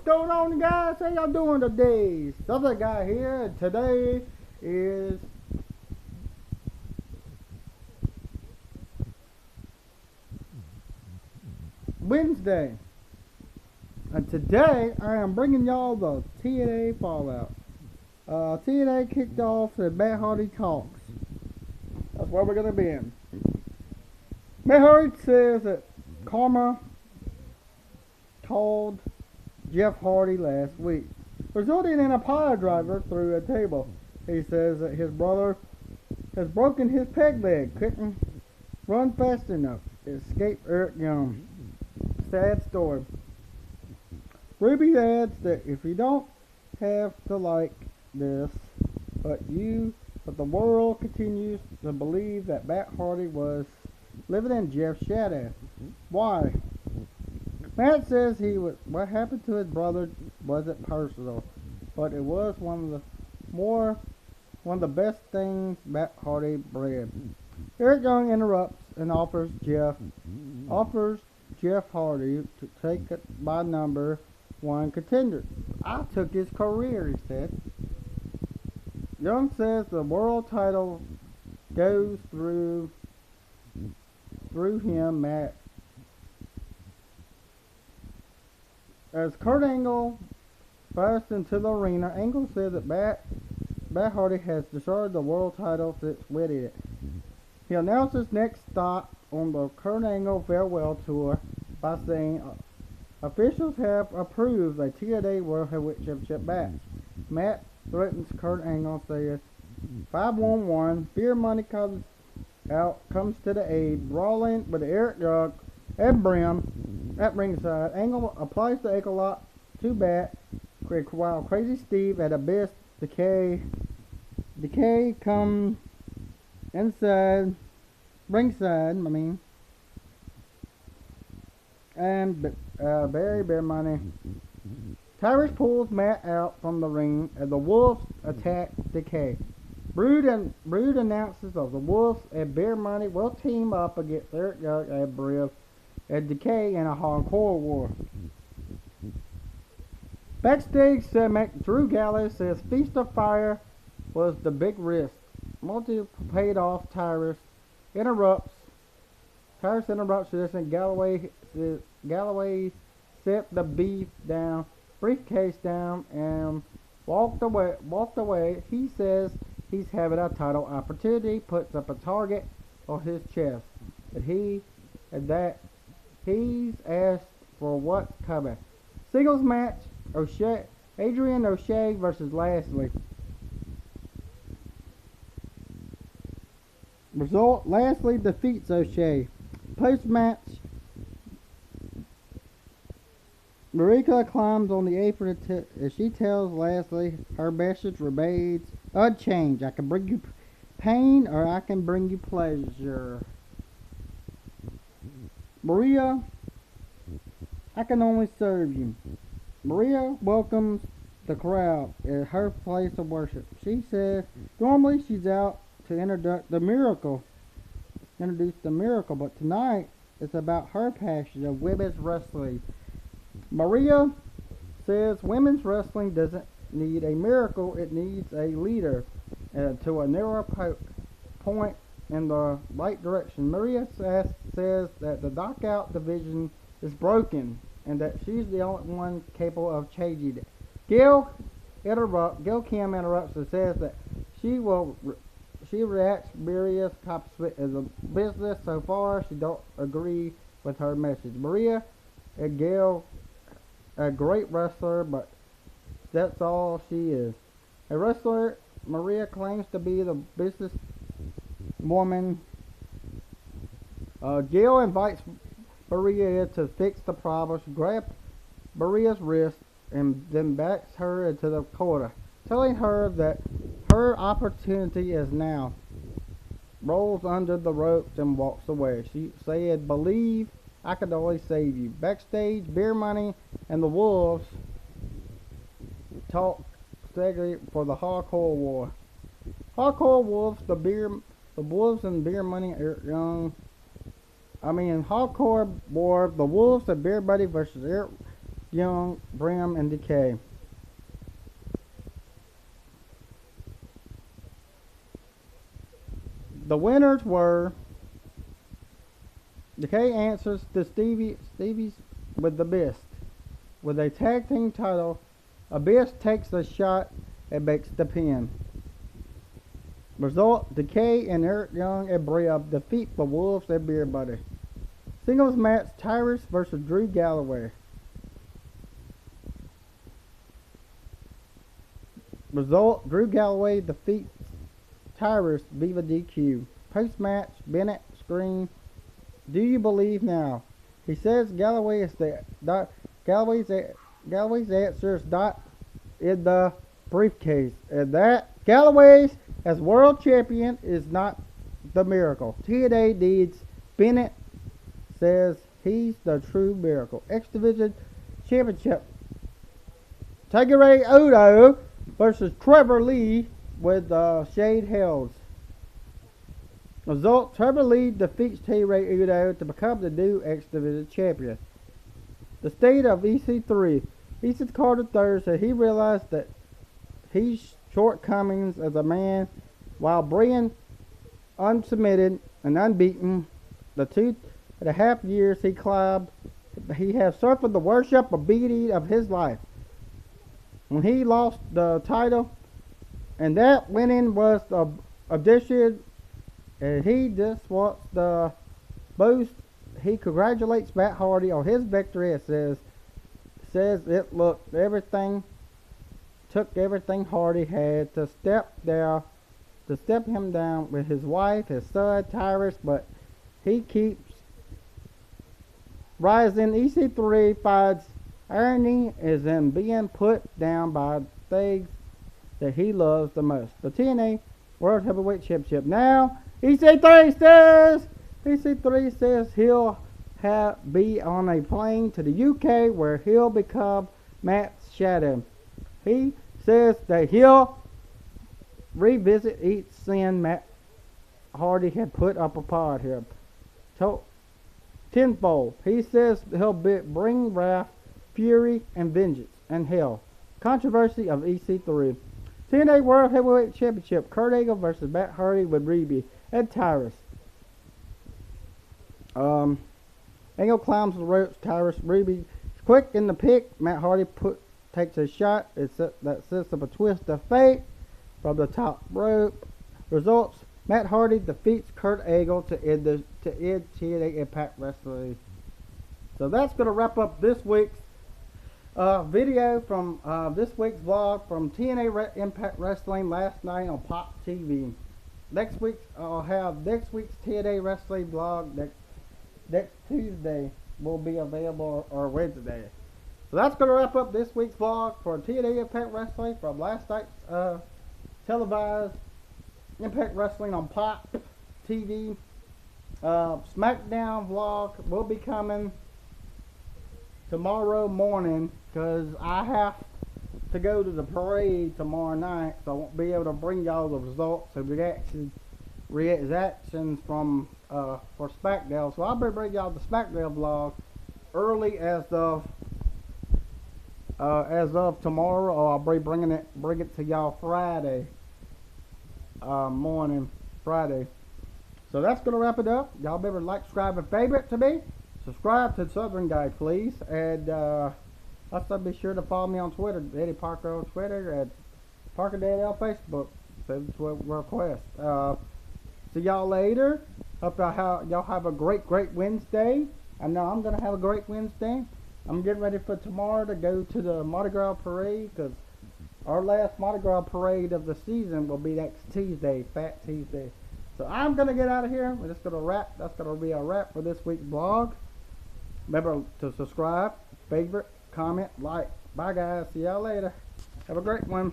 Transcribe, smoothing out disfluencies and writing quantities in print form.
going on, guys? How y'all doing today? Southern guy here, and today is Wednesday. And today I am bringing y'all the TNA fallout. TNA kicked off the Matt Hardy talks. That's where we're gonna be in. Matt Hardy says that Karma called Jeff Hardy last week, resulting in a pile driver through a table. He says that his brother has broken his peg leg, couldn't run fast enough to escape Eric Young. Sad story. Ruby adds that if you don't have to like this, but the world continues to believe that Matt Hardy was living in Jeff's shadow. Why? Matt says what happened to his brother wasn't personal, but it was one of the best things Matt Hardy bred. Eric Young interrupts and offers Jeff Hardy to take it by number one contender. I took his career, he said. Young says the world title goes through him, Matt. As Kurt Angle burst into the arena, Angle said that Matt Hardy has destroyed the world title since winning it. He announced his next stop on the Kurt Angle farewell tour by saying officials have approved a TNA World Heavyweight Championship match. Matt threatens Kurt Angle, says 5-1-1. Beer Money comes to the aid, brawling with Eric Young and Brim at ringside. Angle applies the ankle lock to Matt, while Crazy Steve at Abyss Decay comes inside ringside. And Barry Bear Money. Tyrus pulls Matt out from the ring and the Wolves attack Decay. Brood announces that the Wolves and Bear Money will team up against Eric Young and Briv and Decay in a hardcore war. Backstage segment, Drew Gallows says Feast of Fire was the big risk. Multi paid off. Tyrus interrupts this, and Galloway set the briefcase down and walked away. He says he's having a title opportunity, puts up a target on his chest, and he's asked for what's coming. Singles match, Adrian O'Shea versus Lashley. Result, Lashley defeats O'Shea. Post-match, Marika climbs on the apron as she tells Lashley her message remains unchanged. I can bring you pain or I can bring you pleasure. Maria, I can only serve you. Maria welcomes the crowd at her place of worship. She says normally she's out to introduce the miracle, but tonight it's about her passion of women's wrestling. Maria says women's wrestling doesn't need a miracle, it needs a leader to a narrow point in the right direction. Maria says that the knockout division is broken and that she's the only one capable of changing it. Gail Kim interrupts and says that she reacts Maria's accomplishment as a business. So far, she don't agree with her message. Maria and Gail, a great wrestler, but that's all she is. A wrestler, Maria claims to be the business woman. Gail invites Maria to fix the problem. She grabs Maria's wrist and then backs her into the corner, telling her that her opportunity is now. Rolls under the ropes and walks away. She said, "Believe I can only save you." Backstage, Beer Money and the Wolves talk segment for the Hardcore War. Hardcore Wolves, the Wolves and Beer Money are Hardcore War, the Wolves and Beer Money versus Young, Brim, and Decay. The winners were Decay answers to Stevie's with the best. With a tag team title, Abyss takes a shot and makes the pin. Result, Decay and Eric Young and Bria defeat the Wolves and Beer Buddy. Singles match, Tyrus versus Drew Galloway. Result, Drew Galloway defeats Tyrus via DQ. Post-match, Bennett screams, "Do you believe now?" He says Galloway's answer is not in the briefcase, and that Galloway's as world champion is not the miracle. TNA needs Bennett, says he's the true miracle. X Division Championship, Tigre Udo versus Trevor Lee with Shade Hells. Result, Trevor Lee defeats T-Ray Udo to become the new X Division champion. The state of EC3. Ethan Carter III said he realized that his shortcomings as a man while being unsubmitted and unbeaten. The 2.5 years he climbed, he has suffered the worship of beating of his life. When he lost the title, and that winning was the addition, and he just wants the boost. He congratulates Matt Hardy on his victory. It says it looked everything, took everything Hardy had to step him down with his wife, his son Tyrus, but he keeps rising. EC3 finds irony is in being put down by things that he loves the most. The TNA World Heavyweight Championship. Now EC3 says he'll be on a plane to the UK where he'll become Matt's shadow. He says that he'll revisit each sin Matt Hardy had put up upon him. Tenfold. He says he'll bring wrath, fury, and vengeance, and hell. Controversy of EC3. TNA World Heavyweight Championship. Kurt Angle versus Matt Hardy with Reby and Tyrus. Angle climbs the ropes. Tyrus, Reby is quick in the pick. Matt Hardy takes a shot. That sets up a twist of fate from the top rope. Results: Matt Hardy defeats Kurt Angle to end TNA Impact Wrestling. So that's going to wrap up this week's video from this week's vlog from TNA Impact Wrestling last night on Pop TV. Next week I'll have next week's TNA Wrestling vlog next Tuesday will be available, or Wednesday. So that's going to wrap up this week's vlog for TNA Impact Wrestling from last night's televised Impact Wrestling on Pop TV. SmackDown vlog will be coming tomorrow morning because I have to go to the parade tomorrow night, so I won't be able to bring y'all the results and reactions from for SmackDown. So I'll be bringing y'all the SmackDown vlog early as of tomorrow, or I'll be bring it to y'all Friday morning, Friday. So that's gonna wrap it up. Y'all remember to like, subscribe, and favorite to me. Subscribe to Southern Guy, please, and also be sure to follow me on Twitter, Eddie Parker on Twitter, and Parker Daddy on Facebook. Send a request. See y'all later. Hope y'all have a great Wednesday. I know I'm gonna have a great Wednesday. I'm getting ready for tomorrow to go to the Mardi Gras parade, because our last Mardi Gras parade of the season will be next Tuesday, Fat Tuesday. So I'm gonna get out of here. We're just gonna wrap. That's gonna be a wrap for this week's vlog. Remember to subscribe, favorite, comment, like. Bye guys. See y'all later. Have a great one.